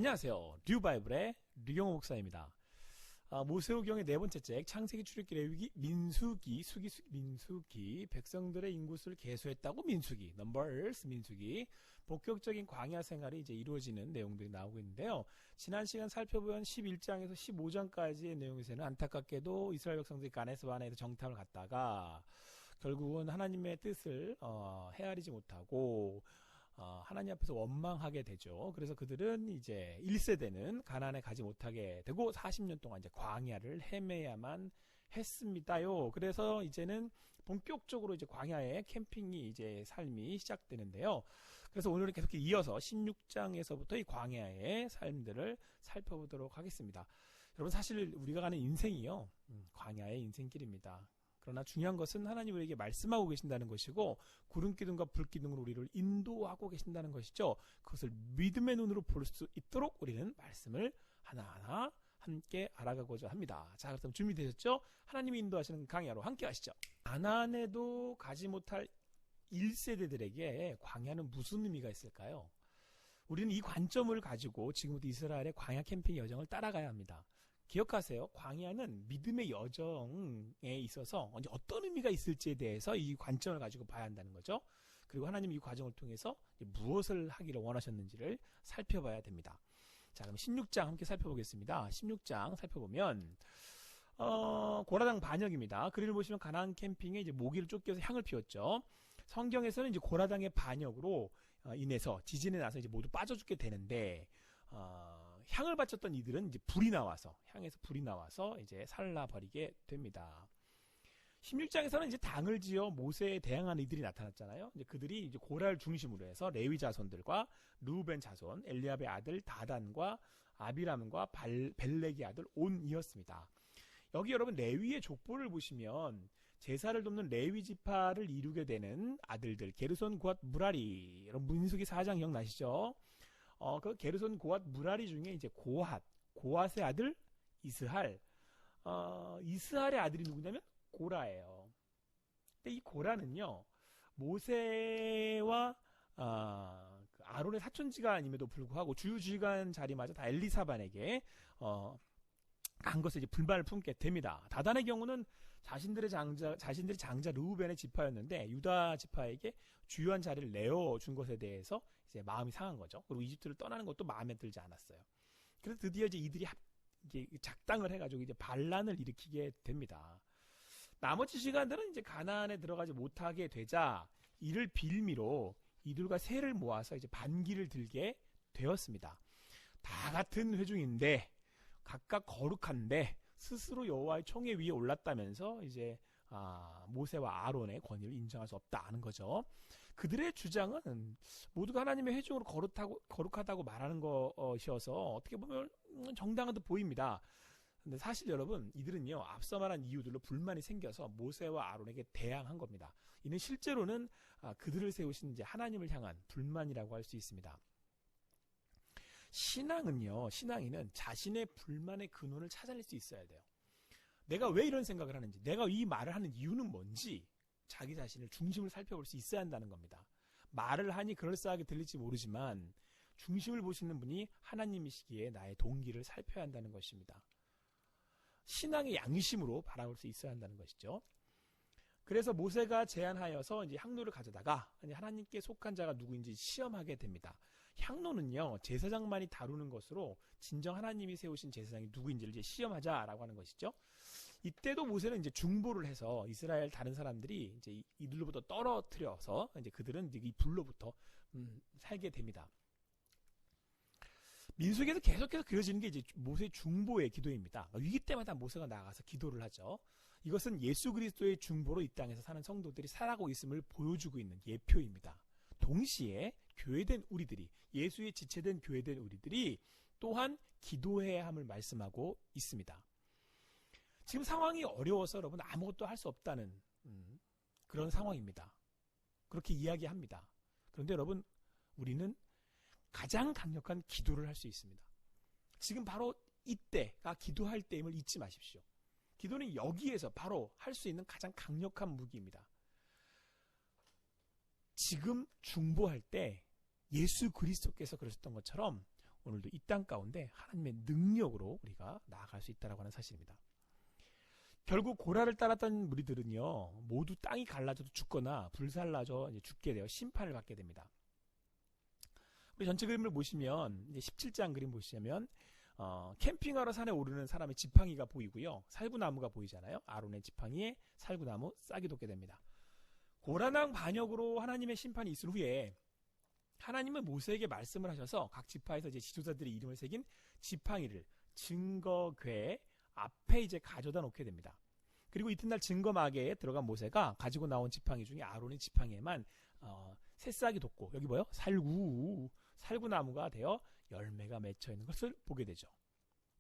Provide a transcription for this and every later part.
안녕하세요. 류바이블의 류경호 목사입니다. 모세오경의 네 번째 책 창세기, 출애굽기, 레위기, 민수기, 백성들의 인구수를 계수했다고 민수기, 넘버스 민수기, 본격적인 광야 생활이 이제 이루어지는 내용들이 나오고 있는데요. 지난 시간 살펴본 11장에서 15장까지의 내용에서는 안타깝게도 이스라엘 백성들이 가데스 바네에서 정탐을 갔다가 결국은 하나님의 뜻을 헤아리지 못하고 하나님 앞에서 원망하게 되죠. 그래서 그들은 이제 1세대는 가나안에 가지 못하게 되고 40년 동안 이제 광야를 헤매야만 했습니다요. 그래서 이제는 본격적으로 이제 광야의 캠핑이 이제 삶이 시작되는데요. 그래서 오늘은 계속 이어서 16장에서부터 이 광야의 삶들을 살펴보도록 하겠습니다. 여러분, 사실 우리가 가는 인생이요, 광야의 인생길입니다. 그러나 중요한 것은 하나님 우리에게 말씀하고 계신다는 것이고 구름기둥과 불기둥으로 우리를 인도하고 계신다는 것이죠. 그것을 믿음의 눈으로 볼 수 있도록 우리는 말씀을 하나하나 함께 알아가고자 합니다. 자, 그렇다면 준비되셨죠? 하나님이 인도하시는 광야로 함께 가시죠. 가나안에도 가지 못할 1세대들에게 광야는 무슨 의미가 있을까요? 우리는 이 관점을 가지고 지금부터 이스라엘의 광야 캠핑 여정을 따라가야 합니다. 기억하세요. 광야는 믿음의 여정에 있어서 언제 어떤 의미가 있을지에 대해서 이 관점을 가지고 봐야 한다는 거죠. 그리고 하나님이 이 과정을 통해서 무엇을 하기를 원하셨는지를 살펴봐야 됩니다. 자, 그럼 16장 함께 살펴보겠습니다. 16장 살펴보면 고라당 반역입니다. 그림을 보시면 가나안 캠핑에 이제 모기를 쫓겨서 향을 피웠죠. 성경에서는 이제 고라당의 반역으로 인해서 지진에 나서 이제 모두 빠져 죽게 되는데 향을 바쳤던 이들은 이제 향에서 불이 나와서 이제 살라버리게 됩니다. 16장에서는 이제 당을 지어 모세에 대항하는 이들이 나타났잖아요. 이제 그들이 이제 고라를 중심으로 해서 레위 자손들과 르우벤 자손, 엘리압의 아들 다단과 아비람과 벨렉의 아들 온이었습니다. 여기 여러분 레위의 족보를 보시면 제사를 돕는 레위 지파를 이루게 되는 아들들, 게르손, 고핫, 무라리. 여러분 민수기 4장 기억나시죠? 그 게르손, 고핫, 무라리 중에 이제 고핫의 아들 이스할, 이스할의 아들이 누구냐면 고라예요. 근데 이 고라는요, 모세와 아론의 사촌지가 아님에도 불구하고 주지관 자리마저 다 엘리사반에게 간 것에 이제 불만을 품게 됩니다. 다단의 경우는 자신들이 장자 르우벤의 지파였는데 유다 지파에게 주요한 자리를 내어준 것에 대해서 이제 마음이 상한 거죠. 그리고 이집트를 떠나는 것도 마음에 들지 않았어요. 그래서 드디어 이제 이들이 이제 작당을 해가지고 이제 반란을 일으키게 됩니다. 나머지 시간들은 이제 가나안에 들어가지 못하게 되자 이를 빌미로 이들과 새를 모아서 이제 반기를 들게 되었습니다. 다 같은 회중인데 각각 거룩한데 스스로 여호와의 총회 위에 올랐다면서 이제 모세와 아론의 권위를 인정할 수 없다는 거죠. 그들의 주장은 모두가 하나님의 회중으로 거룩하다고 말하는 것이어서 어떻게 보면 정당한 듯 보입니다. 근데 사실 여러분, 이들은요, 앞서 말한 이유들로 불만이 생겨서 모세와 아론에게 대항한 겁니다. 이는 실제로는 그들을 세우신 이제 하나님을 향한 불만이라고 할 수 있습니다. 신앙인은 자신의 불만의 근원을 찾아낼 수 있어야 돼요. 내가 왜 이런 생각을 하는지, 내가 이 말을 하는 이유는 뭔지 자기 자신을 중심을 살펴볼 수 있어야 한다는 겁니다. 말을 하니 그럴싸하게 들릴지 모르지만 중심을 보시는 분이 하나님이시기에 나의 동기를 살펴야 한다는 것입니다. 신앙의 양심으로 바라볼 수 있어야 한다는 것이죠. 그래서 모세가 제안하여서 이제 향로를 가져다가 하나님께 속한 자가 누구인지 시험하게 됩니다. 향로는요, 제사장만이 다루는 것으로 진정 하나님이 세우신 제사장이 누구인지를 이제 시험하자라고 하는 것이죠. 이때도 모세는 이제 중보를 해서 이스라엘 다른 사람들이 이제 이들로부터 떨어뜨려서 이제 그들은 이 불로부터 살게 됩니다. 민수기에서 계속해서 그려지는 게 이제 모세의 중보의 기도입니다. 위기 때마다 모세가 나가서 기도를 하죠. 이것은 예수 그리스도의 중보로 이 땅에서 사는 성도들이 살아가고 있음을 보여주고 있는 예표입니다. 동시에 교회된 우리들이, 예수의 지체된 교회된 우리들이 또한 기도해야 함을 말씀하고 있습니다. 지금 상황이 어려워서 여러분 아무것도 할 수 없다는 그런 상황입니다. 그렇게 이야기합니다. 그런데 여러분, 우리는 가장 강력한 기도를 할 수 있습니다. 지금 바로 이때가 기도할 때임을 잊지 마십시오. 기도는 여기에서 바로 할 수 있는 가장 강력한 무기입니다. 지금 중보할 때 예수 그리스도께서 그러셨던 것처럼 오늘도 이 땅 가운데 하나님의 능력으로 우리가 나아갈 수 있다라고 하는 사실입니다. 결국 고라를 따랐던 무리들은요, 모두 땅이 갈라져도 죽거나 불살라져 이제 죽게 되어 심판을 받게 됩니다. 우리 전체 그림을 보시면 이제 17장 그림 보시면 캠핑하러 산에 오르는 사람의 지팡이가 보이고요, 살구나무가 보이잖아요. 아론의 지팡이에 살구나무 싹이 돋게 됩니다. 고라낭 반역으로 하나님의 심판이 있을 후에 하나님은 모세에게 말씀을 하셔서 각 지파에서 이제 지도자들의 이름을 새긴 지팡이를 증거궤 앞에 이제 가져다 놓게 됩니다. 그리고 이튿날 증거막에 들어간 모세가 가지고 나온 지팡이 중에 아론의 지팡이에만 새싹이 돋고, 여기 뭐요? 살구나무가 되어 열매가 맺혀 있는 것을 보게 되죠.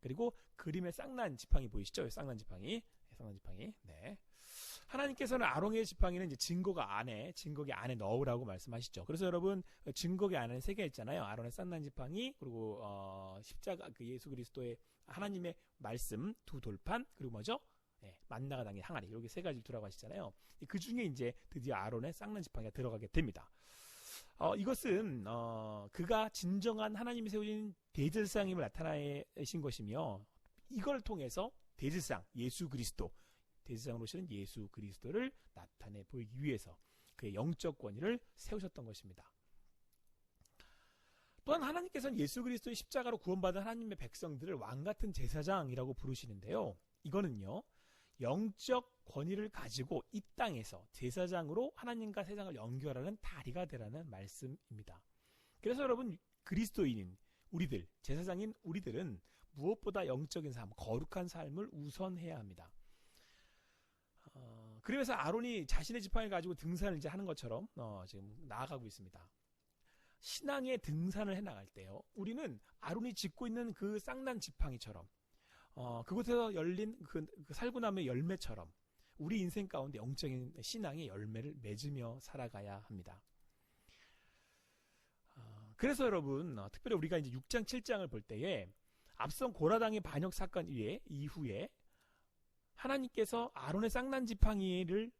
그리고 그림에 쌍난 지팡이 보이시죠? 쌍난 지팡이. 네. 하나님께서는 아론의 지팡이는 이제 증거궤 안에 넣으라고 말씀하시죠. 그래서 여러분, 증거궤 안에 세 개 있잖아요. 아론의 쌍난 지팡이, 그리고 십자가, 그 예수 그리스도의 하나님의 말씀 두 돌판, 그리고 뭐죠? 네, 만나가 담긴 항아리, 이렇게 세 가지를 들어가시잖아요. 그 중에 이제 드디어 아론의 쌍난 지팡이가 들어가게 됩니다. 이것은 그가 진정한 하나님이 세우신 대제사장임을 나타내신 것이며, 이걸 통해서 대제사장 예수 그리스도, 대제사장으로 오시는 예수 그리스도를 나타내 보이기 위해서 그의 영적 권위를 세우셨던 것입니다. 또한 하나님께서는 예수 그리스도의 십자가로 구원받은 하나님의 백성들을 왕같은 제사장이라고 부르시는데요. 이거는요, 영적 권위를 가지고 이 땅에서 제사장으로 하나님과 세상을 연결하는 다리가 되라는 말씀입니다. 그래서 여러분, 그리스도인인 우리들, 제사장인 우리들은 무엇보다 영적인 삶, 거룩한 삶을 우선해야 합니다. 그러면서 아론이 자신의 지팡이를 가지고 등산을 이제 하는 것처럼 지금 나아가고 있습니다. 신앙의 등산을 해나갈 때요, 우리는 아론이 짚고 있는 그 쌍난 지팡이처럼 그곳에서 열린 그 살구나무의 열매처럼 우리 인생 가운데 영적인 신앙의 열매를 맺으며 살아가야 합니다. 그래서 여러분, 특별히 우리가 이제 6장 7장을 볼 때에 앞선 고라당의 반역 사건 이후에 하나님께서 아론의 쌍난 지팡이를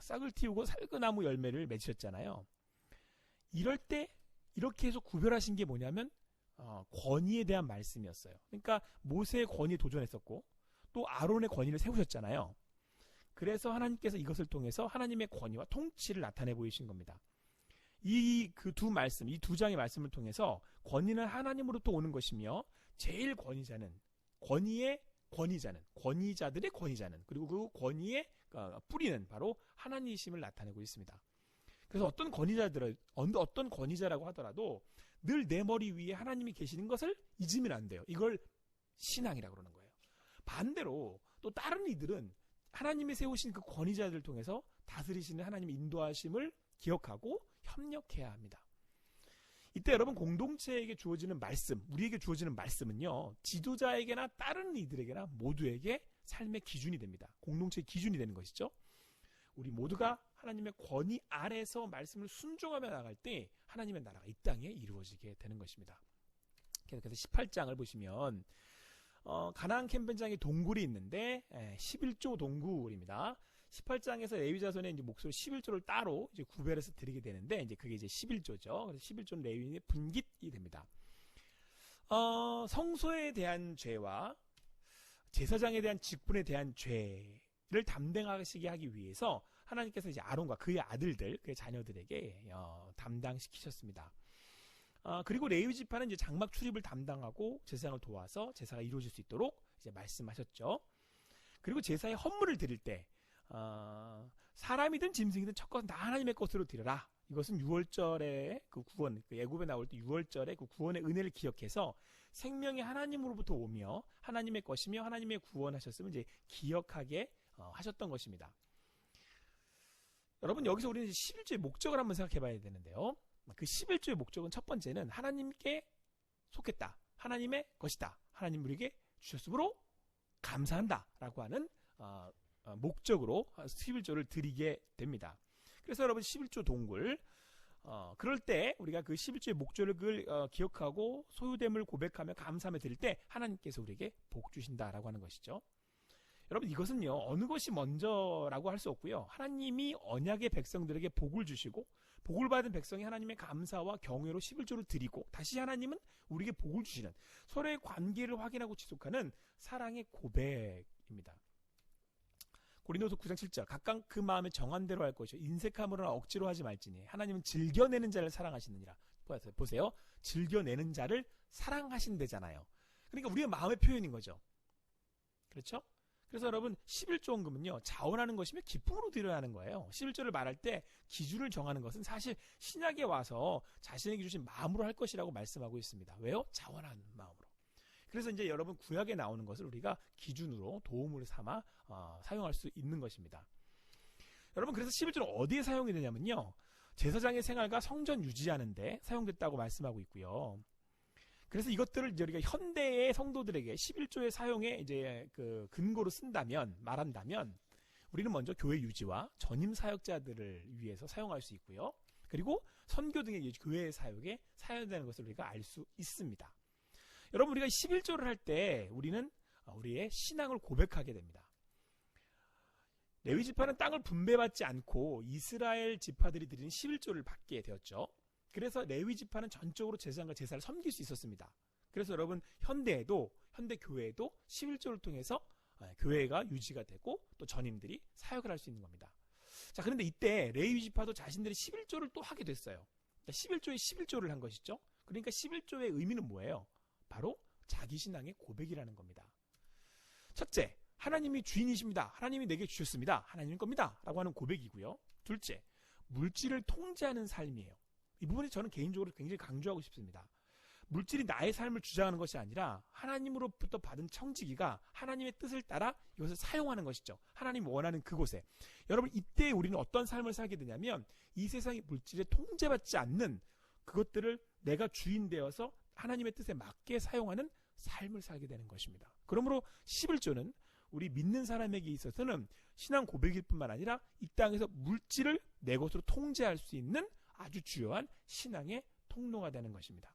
싹을 틔우고 살구나무 열매를 맺으셨잖아요. 이럴 때 이렇게 해서 구별하신 게 뭐냐면 권위에 대한 말씀이었어요. 그러니까 모세의 권위에 도전했었고 또 아론의 권위를 세우셨잖아요. 그래서 하나님께서 이것을 통해서 하나님의 권위와 통치를 나타내 보이신 겁니다. 이 그 두 말씀, 이 두 장의 말씀을 통해서 권위는 하나님으로부터 오는 것이며, 제일 권위자들의 권위자는, 그리고 그 권위의 뿌리는 바로 하나님이심을 나타내고 있습니다. 그래서 어떤 권위자라고 하더라도 늘 내 머리 위에 하나님이 계시는 것을 잊으면 안 돼요. 이걸 신앙이라고 그러는 거예요. 반대로 또 다른 이들은 하나님이 세우신 그 권위자들을 통해서 다스리시는 하나님의 인도하심을 기억하고 협력해야 합니다. 이때 여러분, 공동체에게 주어지는 말씀, 우리에게 주어지는 말씀은요, 지도자에게나 다른 이들에게나 모두에게 삶의 기준이 됩니다. 공동체의 기준이 되는 것이죠. 우리 모두가 하나님의 권위 아래서 말씀을 순종하며 나갈 때 하나님의 나라가 이 땅에 이루어지게 되는 것입니다. 그래서 18장을 보시면 가나안 캠프장에 동굴이 있는데 11조 동굴입니다. 18장에서 레위 자손의 이제 목소리 11조를 따로 이제 구별해서 드리게 되는데, 이제 그게 이제 11조죠. 그래서 11조는 레위인의 분깃이 됩니다. 성소에 대한 죄와 제사장에 대한 직분에 대한 죄를 담당하시게 하기 위해서 하나님께서 이제 아론과 그의 아들들, 그의 자녀들에게 담당시키셨습니다. 그리고 레위 지파는 이제 장막 출입을 담당하고 제사장을 도와서 제사가 이루어질 수 있도록 이제 말씀하셨죠. 그리고 제사의 헌물을 드릴 때 사람이든 짐승이든 첫 것은 다 하나님의 것으로 드려라. 이것은 6월절의 그 구원, 그 애굽에 나올 때 6월절의 그 구원의 은혜를 기억해서 생명이 하나님으로부터 오며 하나님의 것이며 하나님의 구원하셨으면 이제 기억하게 하셨던 것입니다. 여러분, 여기서 우리는 11조의 목적을 한번 생각해 봐야 되는데요. 그 11조의 목적은 첫 번째는 하나님께 속했다, 하나님의 것이다, 하나님 우리에게 주셨으므로 감사한다 라고 하는 목적으로 11조를 드리게 됩니다. 그래서 여러분, 11조 동굴, 그럴 때 우리가 그 11조의 목적을 기억하고 소유됨을 고백하며 감사하며 드릴 때 하나님께서 우리에게 복 주신다라고 하는 것이죠. 여러분 이것은요 어느 것이 먼저라고 할 수 없고요. 하나님이 언약의 백성들에게 복을 주시고 복을 받은 백성이 하나님의 감사와 경외로 11조를 드리고 다시 하나님은 우리에게 복을 주시는 서로의 관계를 확인하고 지속하는 사랑의 고백입니다. 고린도서 9장 7절 각각 그 마음에 정한 대로 할 것이요 인색함으로나 억지로 하지 말지니 하나님은 즐겨내는 자를 사랑하시느니라. 보세요. 즐겨내는 자를 사랑하신대잖아요. 그러니까 우리의 마음의 표현인 거죠. 그렇죠? 그래서 여러분 11조원금은요 자원하는 것이면 기쁨으로 드려야 하는 거예요. 11조를 말할 때 기준을 정하는 것은 사실 신약에 와서 자신에게 주신 마음으로 할 것이라고 말씀하고 있습니다. 왜요? 자원하는 마음으로. 그래서 이제 여러분 구약에 나오는 것을 우리가 기준으로 도움을 삼아 사용할 수 있는 것입니다. 여러분 그래서 11조는 어디에 사용이 되냐면요 제사장의 생활과 성전 유지하는데 사용됐다고 말씀하고 있고요. 그래서 이것들을 이제 우리가 현대의 성도들에게 11조의 사용에 이제 그 근거로 말한다면 우리는 먼저 교회 유지와 전임 사역자들을 위해서 사용할 수 있고요. 그리고 선교 등의 교회 사역에 사용되는 것을 우리가 알 수 있습니다. 여러분 우리가 11조를 할 때 우리는 우리의 신앙을 고백하게 됩니다. 레위 지파는 땅을 분배받지 않고 이스라엘 지파들이 드리는 11조를 받게 되었죠. 그래서 레위 지파는 전적으로 제사장과 제사를 섬길 수 있었습니다. 그래서 여러분 현대 교회에도 11조를 통해서 교회가 유지가 되고 또 전임들이 사역을 할 수 있는 겁니다. 자, 그런데 이때 레위 지파도 자신들이 11조를 또 하게 됐어요. 11조에 11조를 한 것이죠. 그러니까 11조의 의미는 뭐예요? 바로 자기 신앙의 고백이라는 겁니다. 첫째, 하나님이 주인이십니다. 하나님이 내게 주셨습니다. 하나님 겁니다. 라고 하는 고백이고요. 둘째, 물질을 통제하는 삶이에요. 이 부분이 저는 개인적으로 굉장히 강조하고 싶습니다. 물질이 나의 삶을 주장하는 것이 아니라 하나님으로부터 받은 청지기가 하나님의 뜻을 따라 이것을 사용하는 것이죠. 하나님이 원하는 그곳에. 여러분 이때 우리는 어떤 삶을 살게 되냐면 이 세상의 물질에 통제받지 않는 그것들을 내가 주인 되어서 하나님의 뜻에 맞게 사용하는 삶을 살게 되는 것입니다. 그러므로 11조는 우리 믿는 사람에게 있어서는 신앙 고백일 뿐만 아니라 이 땅에서 물질을 내 것으로 통제할 수 있는 아주 주요한 신앙의 통로가 되는 것입니다.